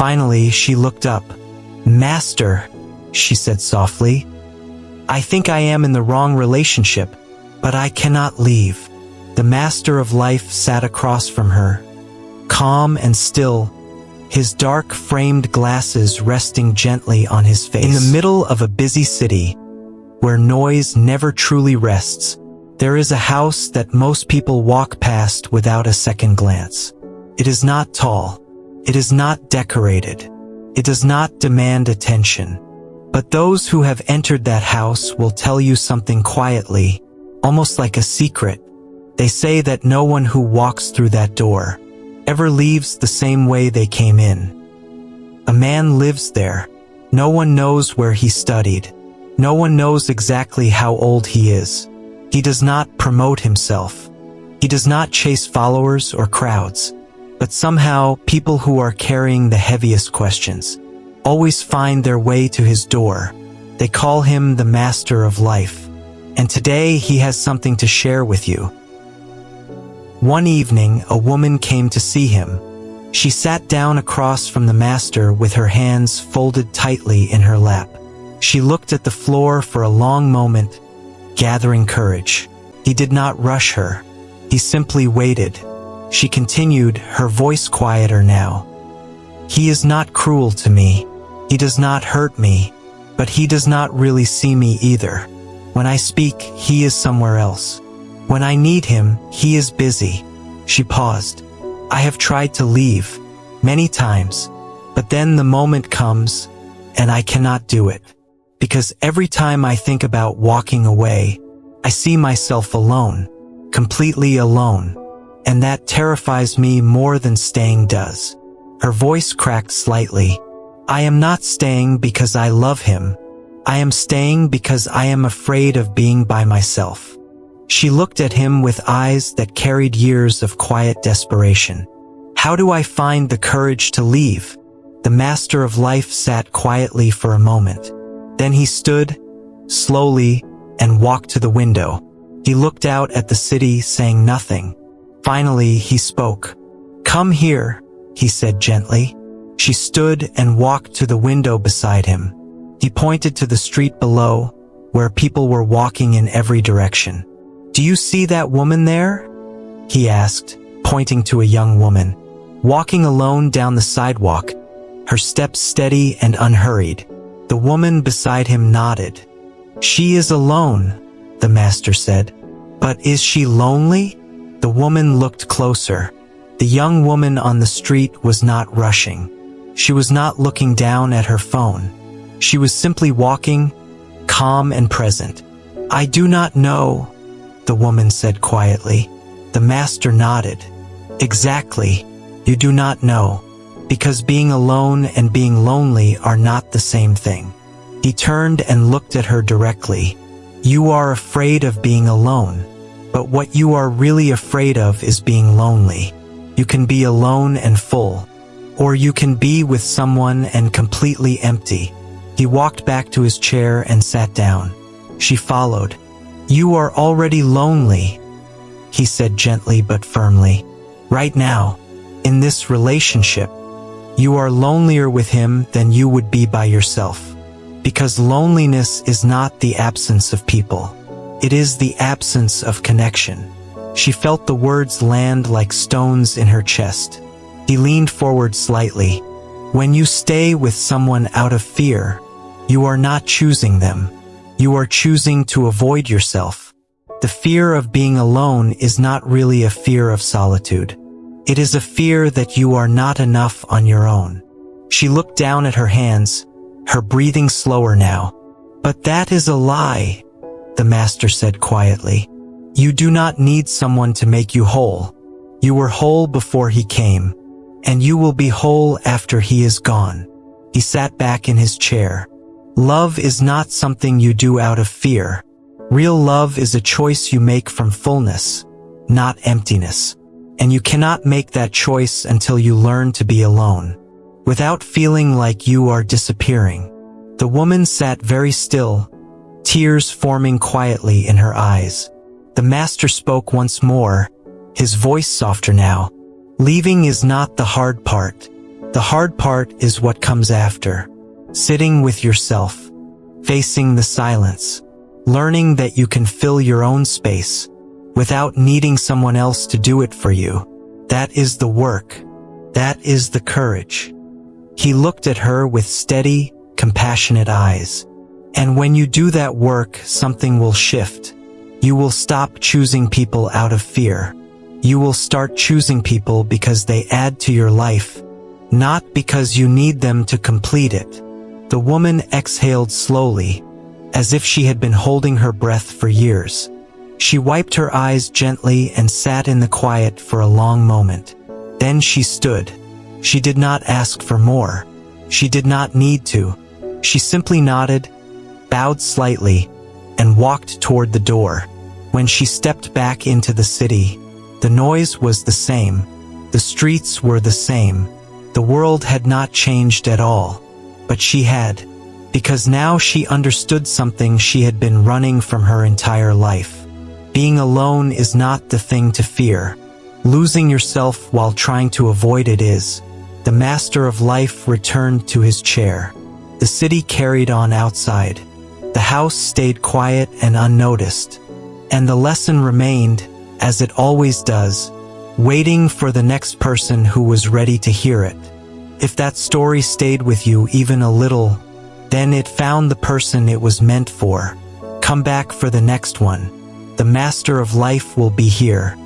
Finally, she looked up. "Master," she said softly, "I think I am in the wrong relationship, but I cannot leave." The Master of Life sat across from her, calm and still, his dark framed glasses resting gently on his face. In the middle of a busy city, where noise never truly rests, there is a house that most people walk past without a second glance. It is not tall. It is not decorated. It does not demand attention. But those who have entered that house will tell you something quietly, almost like a secret. They say that no one who walks through that door ever leaves the same way they came in. A man lives there. No one knows where he studied. No one knows exactly how old he is. He does not promote himself. He does not chase followers or crowds. But somehow, people who are carrying the heaviest questions always find their way to his door. They call him the Master of Life. And today he has something to share with you. One evening, a woman came to see him. She sat down across from the Master with her hands folded tightly in her lap. She looked at the floor for a long moment, gathering courage. He did not rush her. He simply waited. She continued, her voice quieter now. "He is not cruel to me. He does not hurt me, but he does not really see me either. When I speak, he is somewhere else. When I need him, he is busy." She paused. "I have tried to leave many times, but then the moment comes, and I cannot do it. Because every time I think about walking away, I see myself alone, completely alone. And that terrifies me more than staying does." Her voice cracked slightly. "I am not staying because I love him. I am staying because I am afraid of being by myself." She looked at him with eyes that carried years of quiet desperation. "How do I find the courage to leave?" The Master of Life sat quietly for a moment. Then he stood, slowly, and walked to the window. He looked out at the city, saying nothing. Finally, he spoke. "Come here," he said gently. She stood and walked to the window beside him. He pointed to the street below, where people were walking in every direction. "Do you see that woman there?" he asked, pointing to a young woman, walking alone down the sidewalk, her steps steady and unhurried. The woman beside him nodded. "She is alone," the Master said. "But is she lonely?" The woman looked closer. The young woman on the street was not rushing. She was not looking down at her phone. She was simply walking, calm and present. "I do not know," the woman said quietly. The Master nodded. "Exactly, you do not know. Because being alone and being lonely are not the same thing." He turned and looked at her directly. "You are afraid of being alone. But what you are really afraid of is being lonely. You can be alone and full, or you can be with someone and completely empty." He walked back to his chair and sat down. She followed. "You are already lonely," he said gently but firmly. "Right now, in this relationship, you are lonelier with him than you would be by yourself. Because loneliness is not the absence of people. It is the absence of connection." She felt the words land like stones in her chest. He leaned forward slightly. "When you stay with someone out of fear, you are not choosing them. You are choosing to avoid yourself. The fear of being alone is not really a fear of solitude. It is a fear that you are not enough on your own." She looked down at her hands, her breathing slower now. "But that is a lie," the Master said quietly. "You do not need someone to make you whole. You were whole before he came, and you will be whole after he is gone." He sat back in his chair. "Love is not something you do out of fear. Real love is a choice you make from fullness, not emptiness. And you cannot make that choice until you learn to be alone, without feeling like you are disappearing." The woman sat very still, tears forming quietly in her eyes. The Master spoke once more, his voice softer now. "Leaving is not the hard part. The hard part is what comes after. Sitting with yourself, facing the silence, learning that you can fill your own space without needing someone else to do it for you. That is the work. That is the courage. He looked at her with steady, compassionate eyes. And when you do that work, something will shift. You will stop choosing people out of fear. You will start choosing people because they add to your life, not because you need them to complete it. The woman exhaled slowly, as if she had been holding her breath for years. She wiped her eyes gently and sat in the quiet for a long moment. Then she stood. She did not ask for more. She did not need to. She simply nodded, bowed slightly, and walked toward the door. When she stepped back into the city, the noise was the same. The streets were the same. The world had not changed at all. But she had, because now she understood something she had been running from her entire life. Being alone is not the thing to fear. Losing yourself while trying to avoid it is. The master of life returned to his chair. The city carried on outside. The house stayed quiet and unnoticed. And the lesson remained, as it always does, waiting for the next person who was ready to hear it. If that story stayed with you even a little, then it found the person it was meant for. Come back for the next one. The master of life will be here,